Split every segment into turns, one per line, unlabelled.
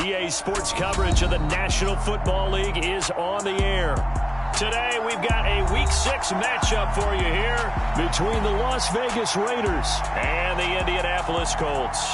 EA Sports coverage of the National Football League is on the air. Today, we've got a Week 6 matchup for you here between the Las Vegas Raiders and the Indianapolis Colts.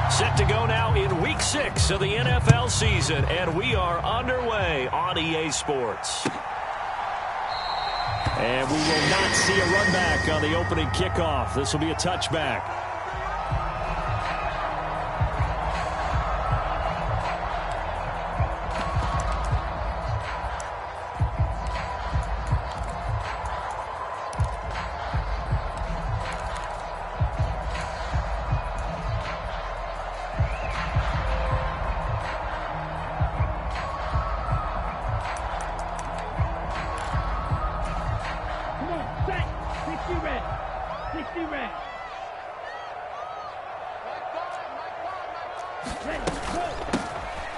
Set to go now in Week 6 of the NFL season, and we are underway on EA Sports. And we will not see a run back on the opening kickoff. This will be a touchback.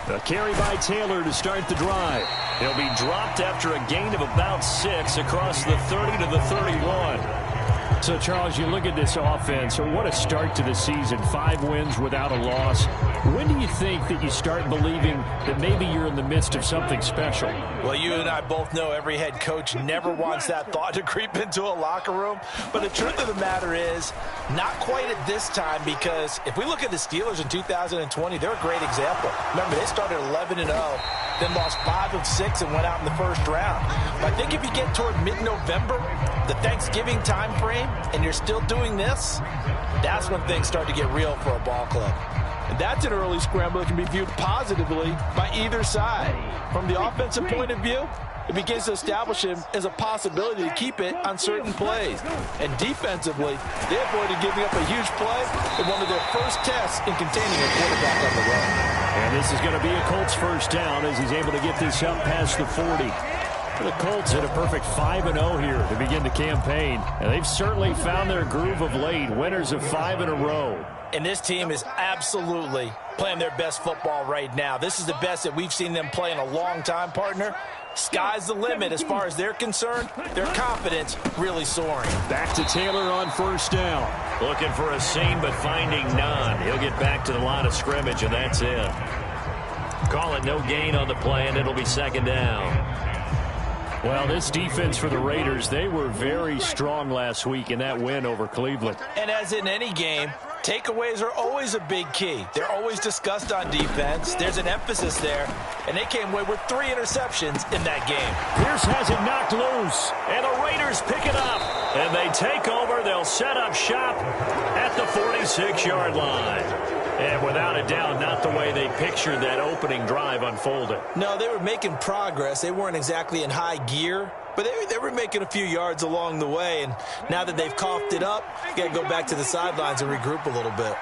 A carry by Taylor to start the drive. He'll be dropped after a gain of about 6 across the 30 to the 31. So, Charles, you look at this offense, what a start to the season. 5 wins without a loss. When do you think that you start believing that maybe you're in the midst of something special?
Well, you and I both know every head coach never wants that thought to creep into a locker room. But the truth of the matter is, not quite at this time, because if we look at the Steelers in 2020, they're a great example. Remember, they started 11-0, then lost 5 of 6 and went out in the first round. But I think if you get toward mid-November, the Thanksgiving time frame, and you're still doing this, that's when things start to get real for a ball club. And that's an early scramble that can be viewed positively by either side. From the offensive point of view, it begins to establish him as a possibility to keep it on certain plays. And defensively, they avoided giving up a huge play in one of their first tests in containing a quarterback on the run.
And this is going to be a Colts first down as he's able to get this up past the 40. The Colts hit a perfect 5-0 here to begin the campaign. And they've certainly found their groove of late, winners of 5 in a row.
And this team is absolutely playing their best football right now. This is the best that we've seen them play in a long time, partner. Sky's the limit as far as they're concerned. Their confidence really soaring.
Back to Taylor on first down. Looking for a seam, but finding none. He'll get back to the line of scrimmage, and that's it. Call it no gain on the play, and it'll be second down. Well, this defense for the Raiders, they were very strong last week in that win over Cleveland.
And as in any game, takeaways are always a big key. They're always discussed on defense. There's an emphasis there. And they came away with 3 interceptions in that game.
Pierce has it knocked loose. And the Raiders pick it up. And they take over. They'll set up shop at the 46-yard line. And without a doubt, not the way they pictured that opening drive unfolded.
No, they were making progress. They weren't exactly in high gear, but they were making a few yards along the way. And now that they've coughed it up, you got to go back to the sidelines and regroup a little bit.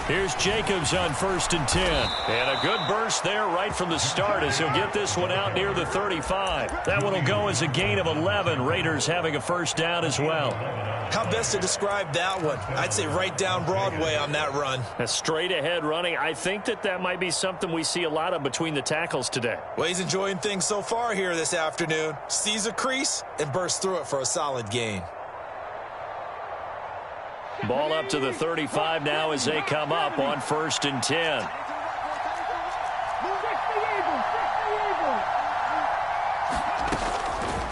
Here's Jacobs on 1st and 10. And a good burst there right from the start as he'll get this one out near the 35. That one will go as a gain of 11. Raiders having a first down as well.
How best to describe that one? I'd say right down Broadway on that run.
A straight ahead running. I think that might be something we see a lot of between the tackles today.
Well, he's enjoying things so far here this afternoon. Sees a crease and bursts through it for a solid gain.
Ball up to the 35 now as they come up on 1st and 10.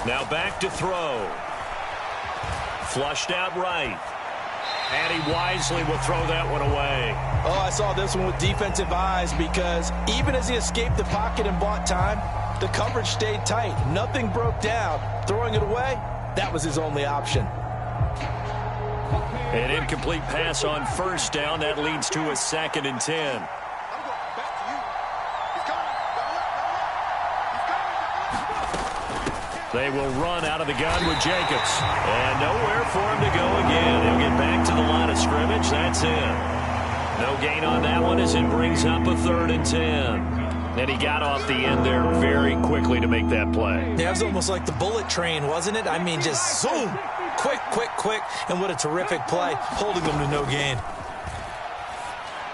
Now back to throw. Flushed out right. And he wisely will throw that one away.
Oh, I saw this one with defensive eyes because even as he escaped the pocket and bought time, the coverage stayed tight. Nothing broke down. Throwing it away, that was his only option.
An incomplete pass on first down. That leads to a 2nd and 10. They will run out of the gun with Jacobs. And nowhere for him to go again. He'll get back to the line of scrimmage. That's it. No gain on that one as it brings up a 3rd and 10. And he got off the end there very quickly to make that play.
Yeah, it was almost like the bullet train, wasn't it? I mean, just zoom. Quick, quick, quick. And what a terrific play, holding them to no gain.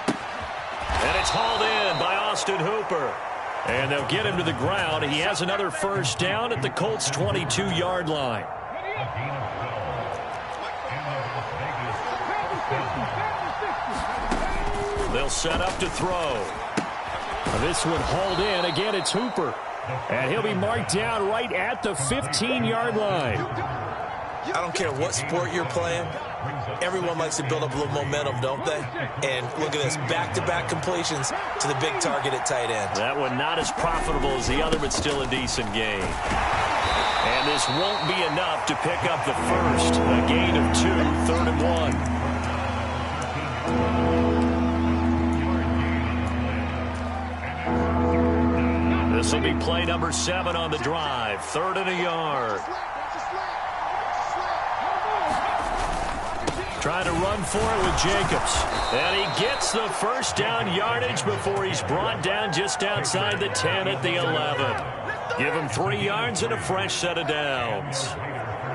And it's hauled in by Austin Hooper. And they'll get him to the ground. He has another first down at the Colts' 22-yard line. They'll set up to throw. This one hauled in. Again, it's Hooper. And he'll be marked down right at the 15-yard line.
I don't care what sport you're playing. Everyone likes to build up a little momentum, don't they? And look at this, back-to-back completions to the big target at tight end.
That one not as profitable as the other, but still a decent gain. And this won't be enough to pick up the first. A gain of 2, 3rd and 1. This will be play number 7 on the drive. 3rd and a yard. Trying to run for it with Jacobs. And he gets the first down yardage before he's brought down just outside the 10 at the 11. Give him 3 yards and a fresh set of downs.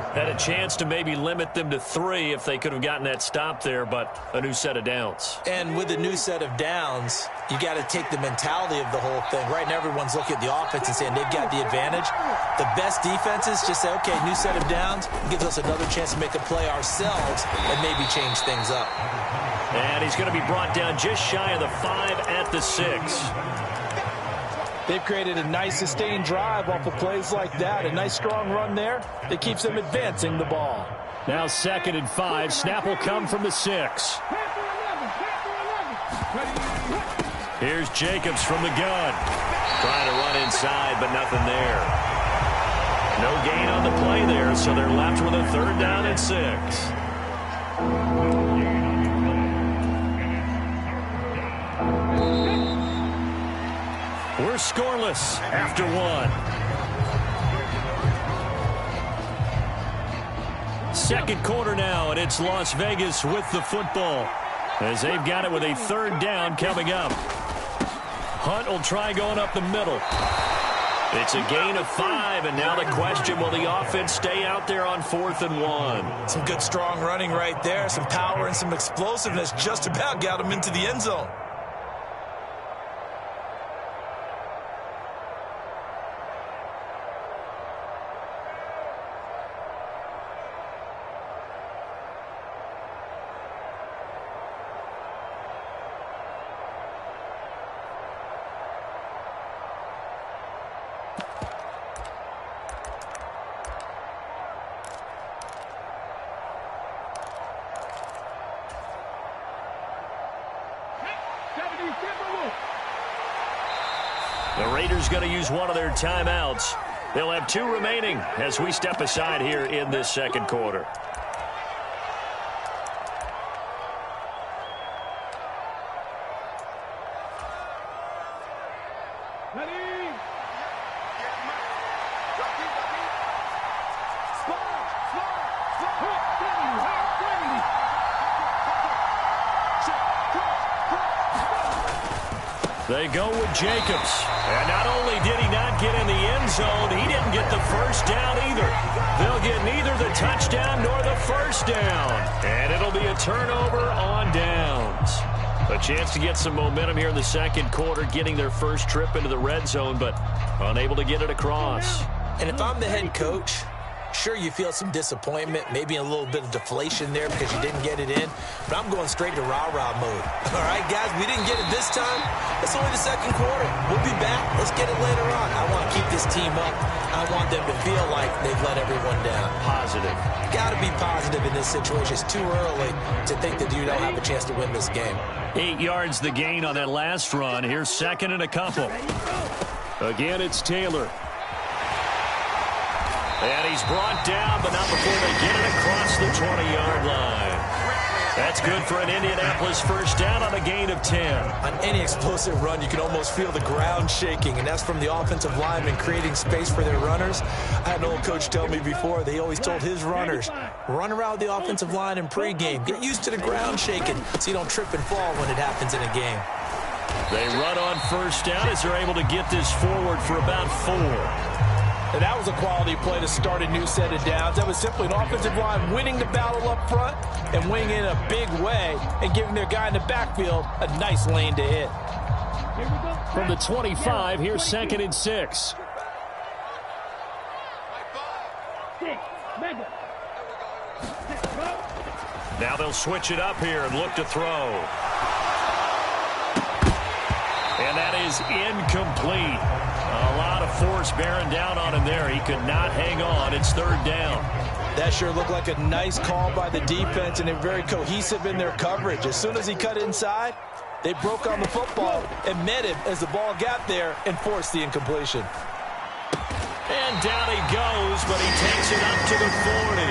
Had a chance to maybe limit them to 3 if they could have gotten that stop there, but a new set of downs.
And with a new set of downs, you got to take the mentality of the whole thing. Right now, everyone's looking at the offense and saying they've got the advantage. The best defenses just say, okay, new set of downs gives us another chance to make a play ourselves and maybe change things up.
And he's going to be brought down just shy of the 5 at the 6.
They've created a nice sustained drive off of plays like that. A nice strong run there that keeps them advancing the ball.
Now 2nd and 5. Snap will come from the 6. Here's Jacobs from the gun. Trying to run inside, but nothing there. No gain on the play there, so they're left with a 3rd down and 6. We're scoreless after 1. Second quarter now, and it's Las Vegas with the football as they've got it with a 3rd down coming up. Hunt will try going up the middle. It's a gain of 5, and now the question, will the offense stay out there on 4th and 1?
Some good strong running right there, some power and some explosiveness just about got them into the end zone.
The Raiders going to use one of their timeouts. They'll have 2 remaining as we step aside here in this second quarter. They go with Jacobs. And not only did he not get in the end zone, he didn't get the first down either. They'll get neither the touchdown nor the first down. And it'll be a turnover on downs. A chance to get some momentum here in the second quarter, getting their first trip into the red zone, but unable to get it across.
And if I'm the head coach, sure, you feel some disappointment, maybe a little bit of deflation there because you didn't get it in, but I'm going straight to rah-rah mode. All right, guys, we didn't get it this time. It's only the second quarter. We'll be back. Let's get it later on. I want to keep this team up. I want them to feel like they've let everyone down.
Positive.
Got to be positive in this situation. It's too early to think that you don't have a chance to win this game.
8 yards the gain on that last run. Here's 2nd and a couple. Again, it's Taylor. And he's brought down, but not before they get it across the 20-yard line. That's good for an Indianapolis first down on a gain of 10.
On any explosive run, you can almost feel the ground shaking, and that's from the offensive linemen creating space for their runners. I had an old coach tell me before, they always told his runners, run around the offensive line in pregame. Get used to the ground shaking so you don't trip and fall when it happens in a game.
They run on first down as they're able to get this forward for about 4.
And that was a quality play to start a new set of downs. That was simply an offensive line winning the battle up front and winning in a big way and giving their guy in the backfield a nice lane to hit.
From the 25, here's 2nd and 6. Now they'll switch it up here and look to throw. And that is incomplete. A lot of force bearing down on him there. He could not hang on. It's 3rd down.
That sure looked like a nice call by the defense, and they're very cohesive in their coverage. As soon as he cut inside, they broke on the football and met him as the ball got there and forced the incompletion.
And down he goes, but he takes it up to the 40.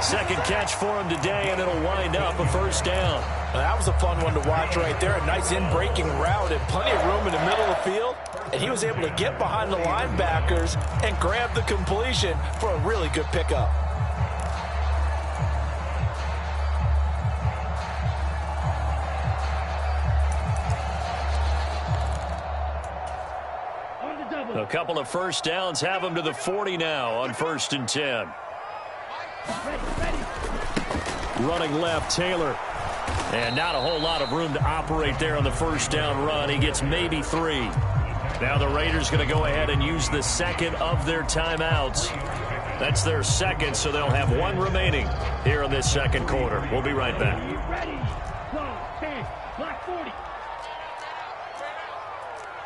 Second catch for him today, and it'll wind up a first down.
Now, that was a fun one to watch right there. A nice in-breaking route and plenty of room in the middle of the field. And he was able to get behind the linebackers and grab the completion for a really good pickup.
A couple of first downs have him to the 40 now on 1st and 10. Running left, Taylor. And not a whole lot of room to operate there on the first down run. He gets maybe 3. Now the Raiders going to go ahead and use the second of their timeouts. That's their second, so they'll have 1 remaining here in this second quarter. We'll be right back.
Ready, go, 10, block 40.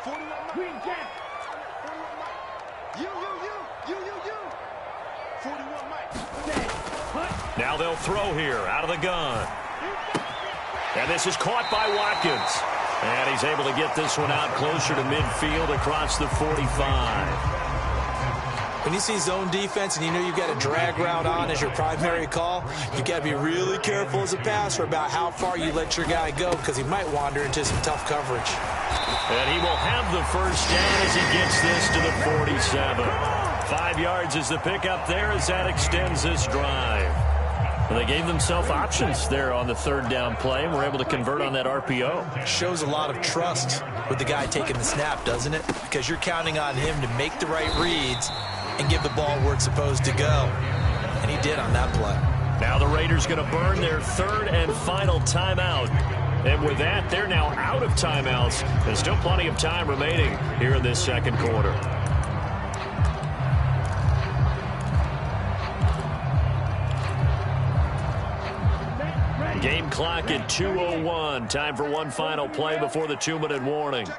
41 Green Jack. 41 Mike. You. 41 Mike.
Now they'll throw here out of the gun. And this is caught by Watkins. And he's able to get this one out closer to midfield across the 45.
When you see zone defense and you know you've got a drag route on as your primary call, you've got to be really careful as a passer about how far you let your guy go because he might wander into some tough coverage.
And he will have the first down as he gets this to the 47. 5 yards is the pickup there as that extends this drive. And they gave themselves options there on the 3rd down play and were able to convert on that RPO.
Shows a lot of trust with the guy taking the snap, doesn't it? Because you're counting on him to make the right reads and give the ball where it's supposed to go. And he did on that play.
Now the Raiders going to burn their 3rd and final timeout. And with that, they're now out of timeouts. There's still plenty of time remaining here in this second quarter. Game clock at 2:01. Time for one final play before the 2-minute warning.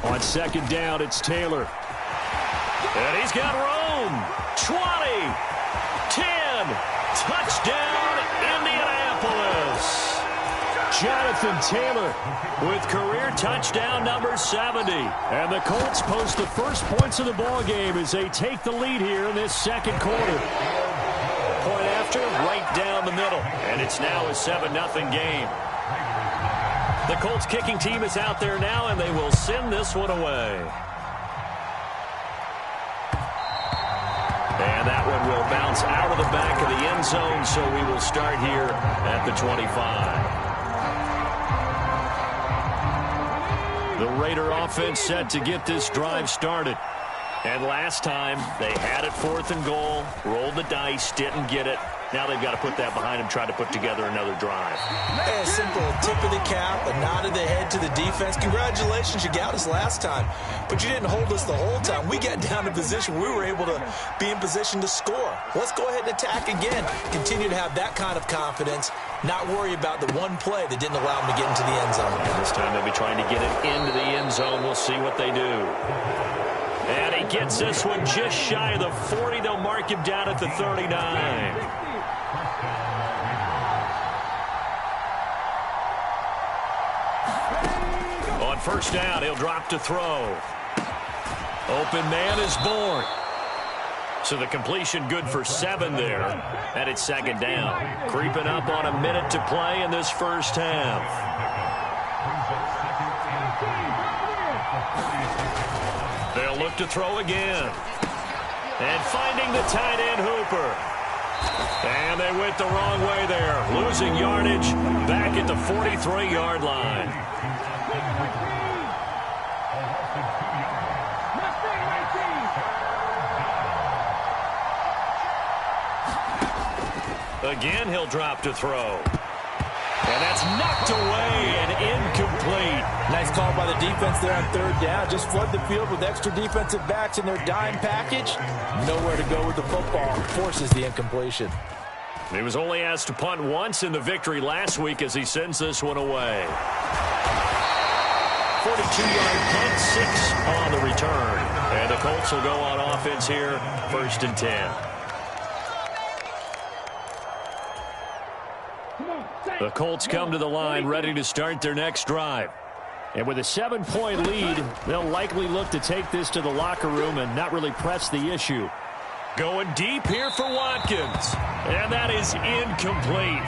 On second down, it's Taylor. And he's got room. 20, 10, touchdown, Indianapolis. Jonathan Taylor with career touchdown number 70. And the Colts post the first points of the ball game as they take the lead here in this second quarter. Point after, right down the middle. And it's now a 7-0 game. The Colts kicking team is out there now, and they will send this one away. And that one will bounce out of the back of the end zone, so we will start here at the 25. The Raider offense set to get this drive started. And last time, they had it 4th and goal, rolled the dice, didn't get it. Now they've got to put that behind them, try to put together another drive.
A simple tip of the cap, a nod of the head to the defense. Congratulations, you got us last time, but you didn't hold us the whole time. We got down to position. We were able to be in position to score. Let's go ahead and attack again. Continue to have that kind of confidence, not worry about the one play that didn't allow them to get into the end zone.
And this time they'll be trying to get it into the end zone. We'll see what they do. And he gets this one just shy of the 40. They'll mark him down at the 39. On first down, he'll drop to throw. Open man is born. So the completion good for 7 there. And it's second down. Creeping up on a minute to play in this first half. They'll look to throw again. And finding the tight end Hooper. And they went the wrong way there. Losing yardage back at the 43-yard line. Again, he'll drop to throw. And that's knocked away and incomplete.
Nice call by the defense there on third down. Just flood the field with extra defensive backs in their dime package. Nowhere to go with the football. Forces the incompletion.
He was only asked to punt once in the victory last week as he sends this one away. 42-yard punt, 6 on the return. And the Colts will go on offense here, 1st and 10. The Colts come to the line ready to start their next drive. And with a 7-point lead, they'll likely look to take this to the locker room and not really press the issue. Going deep here for Watkins. And that is incomplete.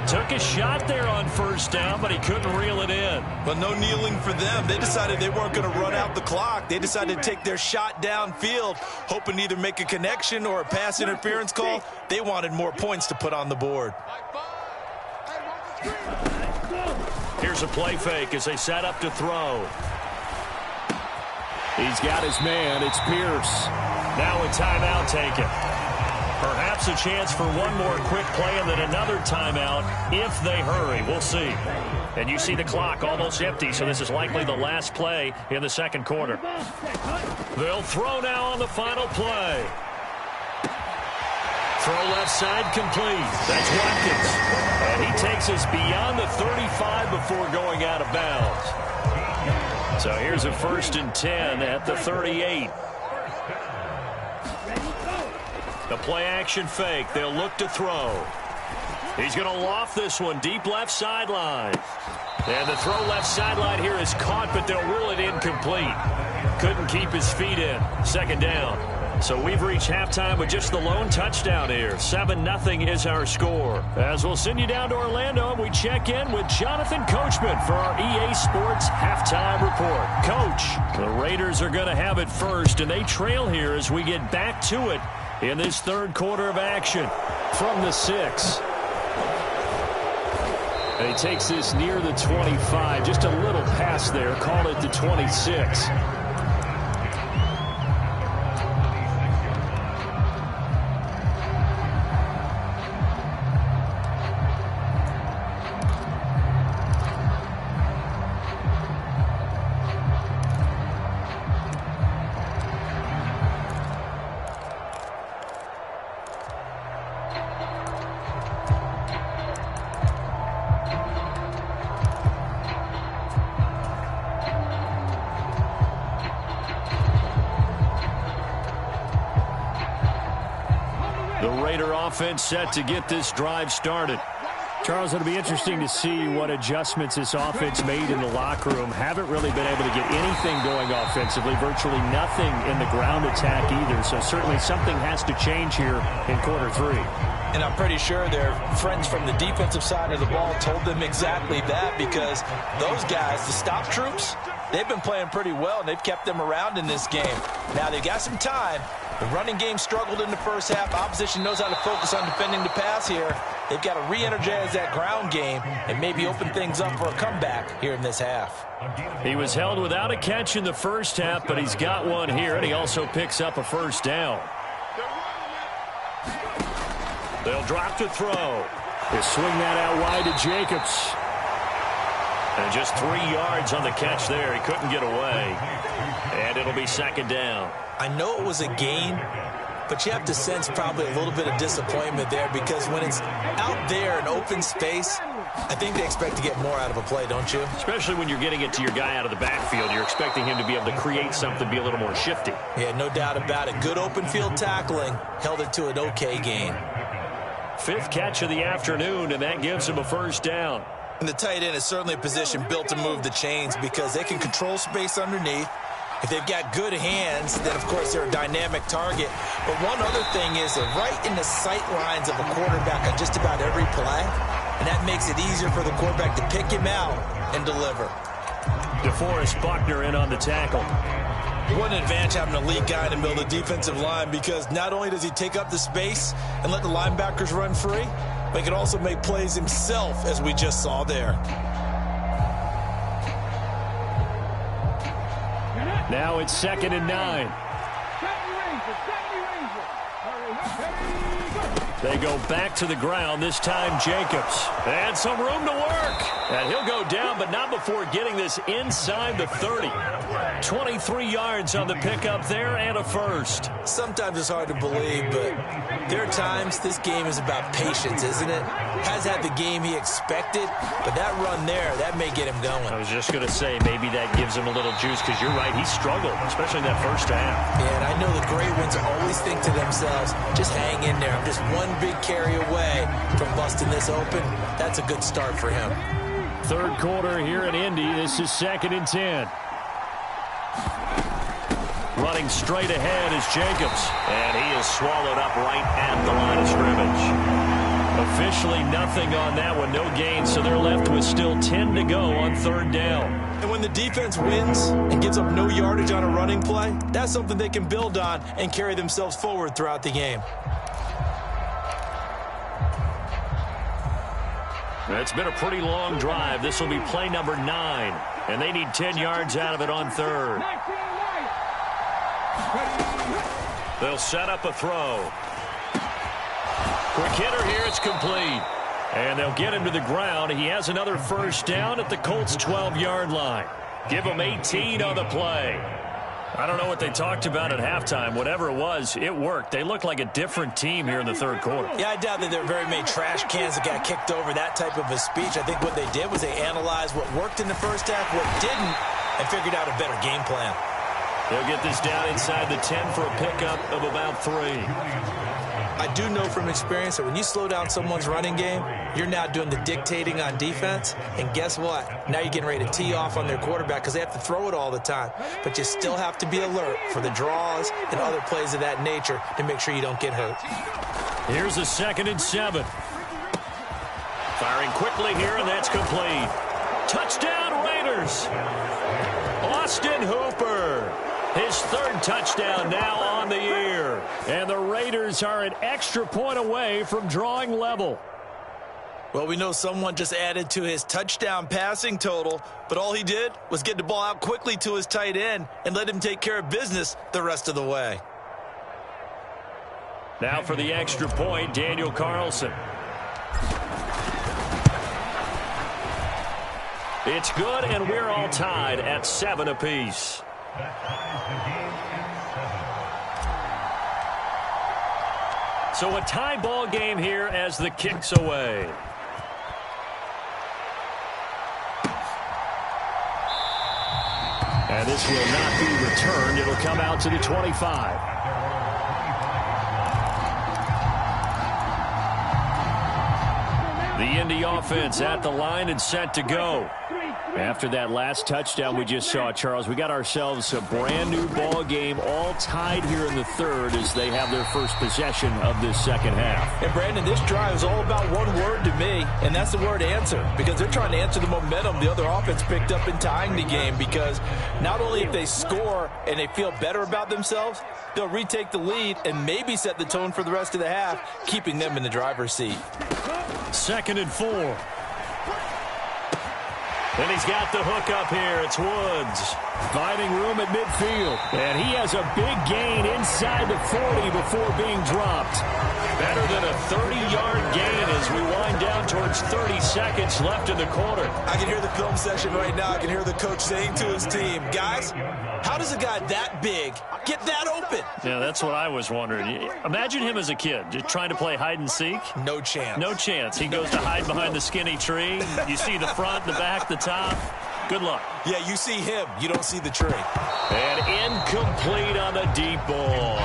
Took a shot there on first down, but he couldn't reel it in.
But no kneeling for them. They decided they weren't going to run out the clock. They decided to take their shot downfield, hoping to either make a connection or a pass interference call. They wanted more points to put on the board.
Here's a play fake as they set up to throw. He's got his man. It's Pierce. Now a timeout taken. Perhaps a chance for one more quick play and then another timeout if they hurry. We'll see. And you see the clock almost empty, so this is likely the last play in the second quarter. They'll throw now on the final play. Throw left side complete. That's Watkins. And he takes us beyond the 35 before going out of bounds. So here's a 1st and 10 at the 38. The play action fake. They'll look to throw. He's going to loft this one deep left sideline. And the throw left sideline here is caught, but they'll rule it incomplete. Couldn't keep his feet in. Second down. So we've reached halftime with just the lone touchdown here. 7-0 is our score. As we'll send you down to Orlando, we check in with Jonathan Coachman for our EA Sports Halftime Report. Coach, the Raiders are going to have it first, and they trail here as we get back to it in this third quarter of action from the 6. And he takes this near the 25. Just a little pass there. Call it the 26. Offense set to get this drive started. Charles, it'll be interesting to see what adjustments this offense made in the locker room. Haven't really been able to get anything going offensively, virtually nothing in the ground attack either. So certainly something has to change here in quarter 3.
And I'm pretty sure their friends from the defensive side of the ball told them exactly that, because those guys, the stop troops, they've been playing pretty well, and they've kept them around in this game. Now they've got some time. The running game struggled in the first half. Opposition knows how to focus on defending the pass here. They've got to re-energize that ground game and maybe open things up for a comeback here in this half.
He was held without a catch in the first half, but he's got one here, and he also picks up a first down. They'll drop to throw. They swing that out wide to Jacobs. And just 3 yards on the catch there. He couldn't get away. And it'll be second down.
I know it was a gain, but you have to sense probably a little bit of disappointment there, because when it's out there in open space, I think they expect to get more out of a play, don't you?
Especially when you're getting it to your guy out of the backfield. You're expecting him to be able to create something, be a little more shifty.
Yeah, no doubt about it. Good open field tackling. Held it to an okay gain.
5th catch of the afternoon, and that gives him a first down.
And the tight end is certainly a position built to move the chains, because they can control space underneath. If they've got good hands, then, of course, they're a dynamic target. But one other thing is they're right in the sight lines of a quarterback on just about every play, and that makes it easier for the quarterback to pick him out and deliver.
DeForest Buckner in on the tackle.
What an advantage having a elite guy in the middle of the defensive line, because not only does he take up the space and let the linebackers run free, but he can also make plays himself, as we just saw there.
Now it's 2nd and 9. They go back to the ground, this time Jacobs. And some room to work. And he'll go down, but not before getting this inside the 30. 23 yards on the pickup there and a first.
Sometimes it's hard to believe, but there are times this game is about patience, isn't it? Has had the game he expected, but that run there, that may get him going.
I was just going to say, maybe that gives him a little juice, because you're right, he struggled, especially in that first half.
Yeah, and I know the great ones always think to themselves, just hang in there. I'm just one big carry away from busting this open. That's a good start for him.
Third quarter here in Indy. This is 2nd and 10. Running straight ahead is Jacobs. And he is swallowed up right at the line of scrimmage. Officially nothing on that one. No gain, so they're left with still 10 to go on 3rd down.
And when the defense wins and gives up no yardage on a running play, that's something they can build on and carry themselves forward throughout the game.
It's been a pretty long drive. This will be play number 9. And they need 10 yards out of it on 3rd. They'll set up a throw. Quick hitter here. It's complete. And they'll get him to the ground. He has another first down at the Colts' 12-yard line. Give him 18 on the play. I don't know what they talked about at halftime. Whatever it was, it worked. They looked like a different team here in the 3rd quarter.
Yeah, I doubt that there were very many trash cans that got kicked over, that type of a speech. I think what they did was they analyzed what worked in the first half, what didn't, and figured out a better game plan.
They'll get this down inside the 10 for a pickup of about 3.
I do know from experience that when you slow down someone's running game, you're now doing the dictating on defense. And guess what? Now you're getting ready to tee off on their quarterback because they have to throw it all the time. But you still have to be alert for the draws and other plays of that nature to make sure you don't get hurt.
Here's a 2nd and 7. Firing quickly here, and that's complete. Touchdown, Raiders. Austin Hooper. His 3rd touchdown now on the year. And the Raiders are an extra point away from drawing level.
Well, we know someone just added to his touchdown passing total, but all he did was get the ball out quickly to his tight end and let him take care of business the rest of the way.
Now for the extra point, Daniel Carlson. It's good, and we're all tied at 7 apiece. So a tie ball game here as the kick's away. And this will not be returned. It'll come out to the 25. The Indy offense at the line and set to go. After that last touchdown we just saw, Charles, we got ourselves a brand new ball game, all tied here in the 3rd as they have their first possession of this 2nd half.
And Brandon, this drive is all about one word to me, and that's the word answer, because they're trying to answer the momentum the other offense picked up in tying the game, because not only if they score and they feel better about themselves, they'll retake the lead and maybe set the tone for the rest of the half, keeping them in the driver's seat.
2nd and 4. And he's got the hook up here. It's Woods. Finding room at midfield. And he has a big gain inside the 40 before being dropped. Better than a 30-yard gain as we wind down towards 30 seconds left in the quarter.
I can hear the film session right now. I can hear the coach saying to his team, guys, how does a guy that big get that open?
Yeah, that's what I was wondering. Imagine him as a kid, just trying to play hide and seek.
No chance.
No chance. He goes to hide behind the skinny tree. You see the front, the back, the top. Good luck.
Yeah, you see him. You don't see the tree.
And incomplete on the deep ball.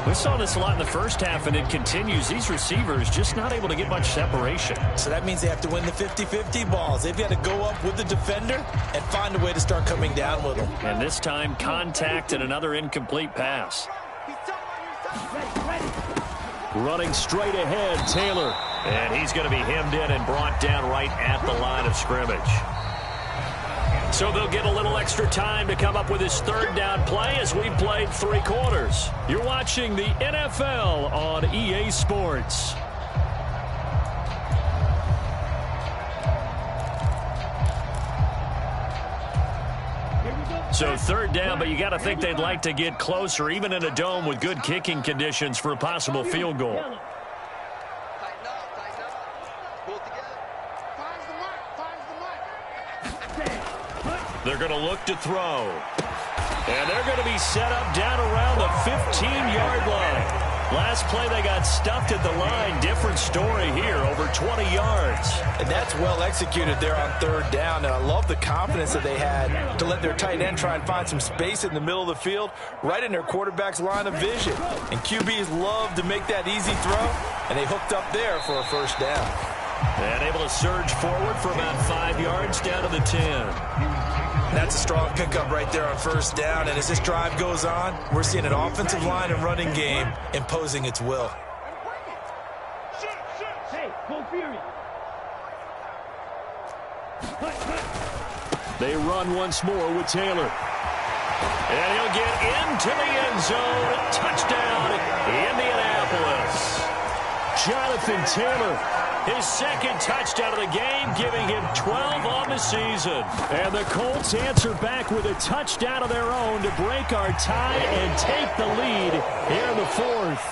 We saw this a lot in the first half, and it continues. These receivers just not able to get much separation.
So that means they have to win the 50-50 balls. They've got to go up with the defender and find a way to start coming down with them.
And this time, contact and another incomplete pass. Running straight ahead, Taylor. And he's going to be hemmed in and brought down right at the line of scrimmage. So they'll get a little extra time to come up with his third down play as we've played 3 quarters. You're watching the NFL on EA Sports. So third down, but you got to think they'd like to get closer, even in a dome with good kicking conditions for a possible field goal. They're going to look to throw. And they're going to be set up down around the 15-yard line. Last play they got stuffed at the line. Different story here, over 20 yards.
And that's well executed there on third down. And I love the confidence that they had to let their tight end try and find some space in the middle of the field, right in their quarterback's line of vision. And QBs love to make that easy throw, and they hooked up there for a first down.
And able to surge forward for about 5 yards down to the 10.
That's a strong pickup right there on first down. And as this drive goes on, we're seeing an offensive line and running game imposing its will.
They run once more with Taylor. And he'll get into the end zone. Touchdown, Indianapolis. Jonathan Taylor, his second touchdown of the game, giving him 12 on the season. And the Colts answer back with a touchdown of their own to break our tie and take the lead here in the fourth.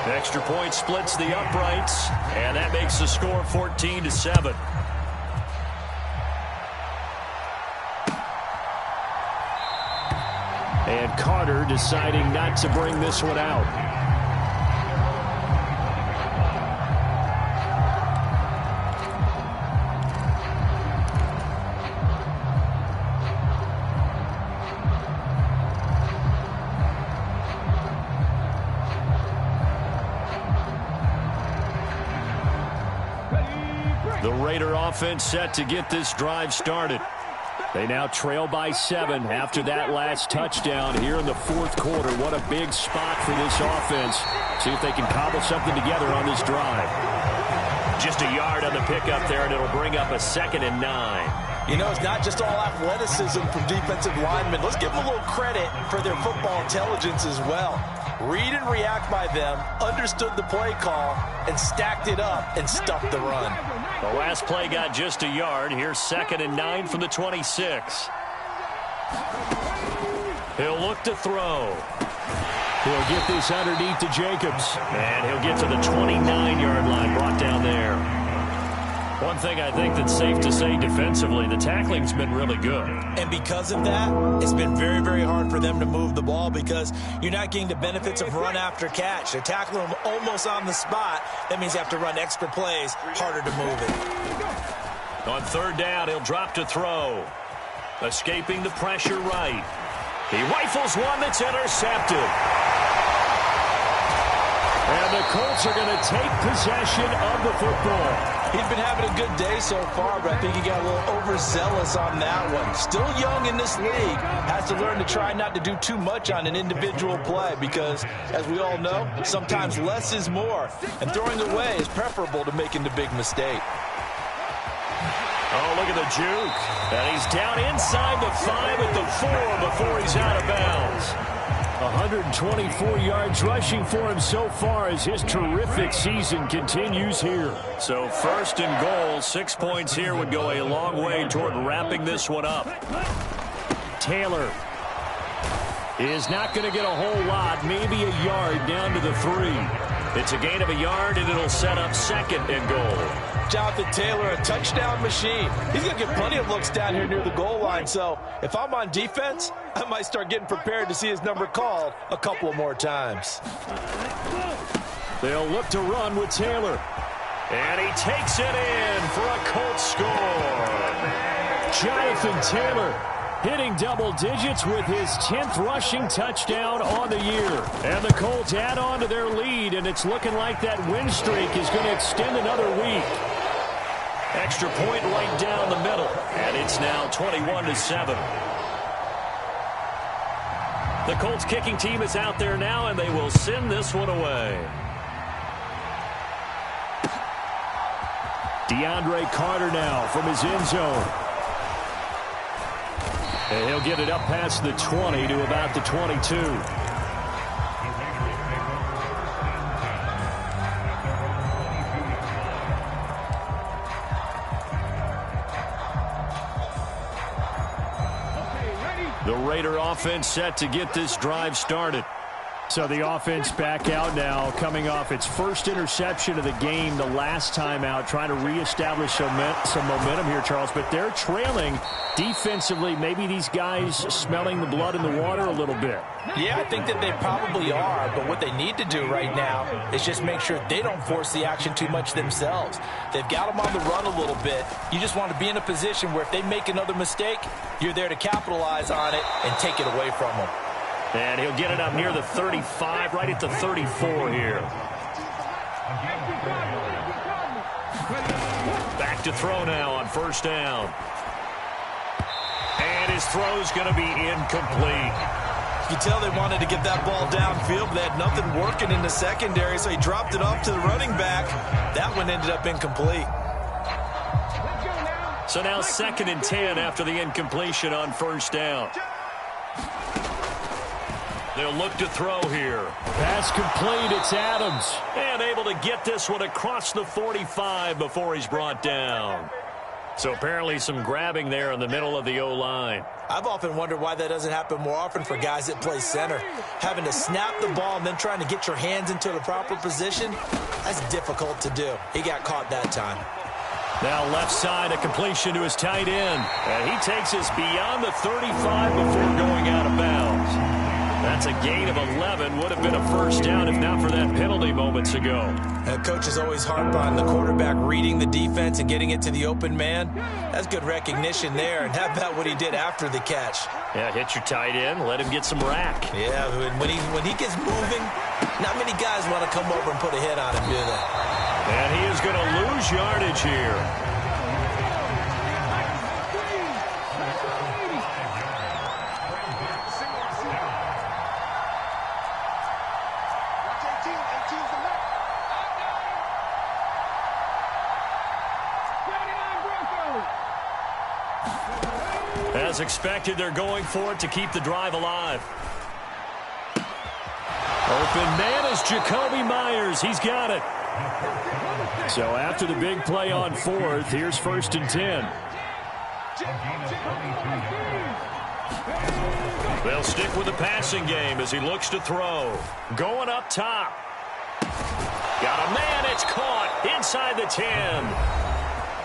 Extra point splits the uprights, and that makes the score 14-7. And Carter deciding not to bring this one out. The Raider offense set to get this drive started. They now trail by 7 after that last touchdown here in the fourth quarter. What a big spot for this offense. See if they can cobble something together on this drive. Just a yard on the pickup there, and it'll bring up a 2nd and 9.
You know, it's not just all athleticism from defensive linemen. Let's give them a little credit for their football intelligence as well. Read and react by them, understood the play call, and stacked it up and stuffed the run.
The last play got just a yard. Here's 2nd and 9 from the 26. He'll look to throw. He'll get this underneath to Jacobs. And he'll get to the 29-yard line, brought down there. One thing I think that's safe to say defensively, the tackling's been really good.
And because of that, it's been very, very hard for them to move the ball because you're not getting the benefits of run after catch. They're tackling them almost on the spot. That means you have to run extra plays, harder to move it.
On third down, he'll drop to throw. Escaping the pressure right. He rifles one that's intercepted. And the Colts are going to take possession of the football.
He's been having a good day so far, but I think he got a little overzealous on that one. Still young in this league. Has to learn to try not to do too much on an individual play because, as we all know, sometimes less is more. And throwing away is preferable to making the big mistake.
Oh, look at the juke. And he's down inside the 5 at the 4 before he's out of bounds. 124 yards rushing for him so far as his terrific season continues here. So 1st and goal, 6 points here would go a long way toward wrapping this one up. Taylor is not going to get a whole lot, maybe a yard down to the 3. It's a gain of a yard, and it'll set up 2nd and goal.
Jonathan Taylor, a touchdown machine. He's going to get plenty of looks down here near the goal line. So if I'm on defense, I might start getting prepared to see his number called a couple more times.
They'll look to run with Taylor. And he takes it in for a Colts score. Jonathan Taylor hitting double digits with his 10th rushing touchdown on the year. And the Colts add on to their lead, and it's looking like that win streak is going to extend another week. Extra point right down the middle, and it's now 21-7. The Colts kicking team is out there now, and they will send this one away. DeAndre Carter now from his end zone. And he'll get it up past the 20 to about the 22. The Raider offense set to get this drive started. So the offense back out now, coming off its first interception of the game the last time out, trying to reestablish some momentum here, Charles. But they're trailing defensively. Maybe these guys smelling the blood in the water a little bit.
Yeah, I think that they probably are. But what they need to do right now is just make sure they don't force the action too much themselves. They've got them on the run a little bit. You just want to be in a position where if they make another mistake, you're there to capitalize on it and take it away from them.
And he'll get it up near the 35, right at the 34 here. Back to throw now on first down. And his throw's going to be incomplete.
You can tell they wanted to get that ball downfield, but they had nothing working in the secondary, so he dropped it off to the running back. That one ended up incomplete.
So now 2nd and 10 after the incompletion on first down. They'll look to throw here. Pass complete. It's Adams. And able to get this one across the 45 before he's brought down. So apparently some grabbing there in the middle of the O-line.
I've often wondered why that doesn't happen more often for guys that play center. Having to snap the ball and then trying to get your hands into the proper position, that's difficult to do. He got caught that time.
Now left side, a completion to his tight end. And he takes us beyond the 35 before going out of bounds. That's a gain of 11. Would have been a first down if not for that penalty moments ago.
Coaches always harp on the quarterback reading the defense and getting it to the open man. That's good recognition there. And how about what he did after the catch?
Yeah, hit your tight end, let him get some rack.
Yeah, when he gets moving, not many guys want to come over and put a hit on him, do they?
And he is going to lose yardage here. As expected, they're going for it to keep the drive alive. Open man is Jacoby Myers. He's got it. So after the big play on 4th, here's 1st and 10. They'll stick with the passing game as he looks to throw. Going up top. Got a man. It's caught inside the 10.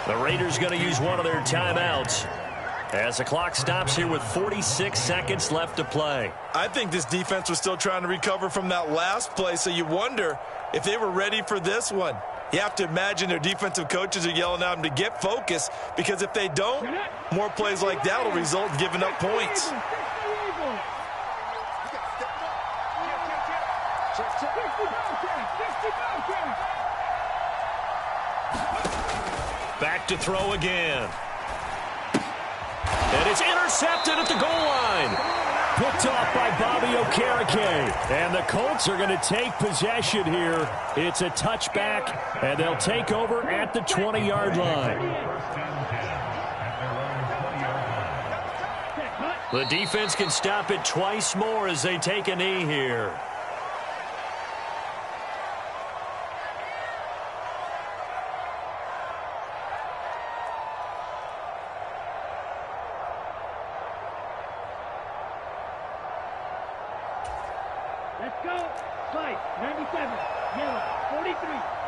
The Raiders going to use one of their timeouts as the clock stops here with 46 seconds left to play.
I think this defense was still trying to recover from that last play, so you wonder if they were ready for this one. You have to imagine their defensive coaches are yelling at them to get focused, because if they don't, more plays like that will result in giving up points.
Back to throw again. And it's intercepted at the goal line. Picked off by Bobby Okereke. And the Colts are going to take possession here. It's a touchback, and they'll take over at the 20-yard line. The defense can stop it twice more as they take a knee here.
Let's go. Slice, 97, yellow, 43.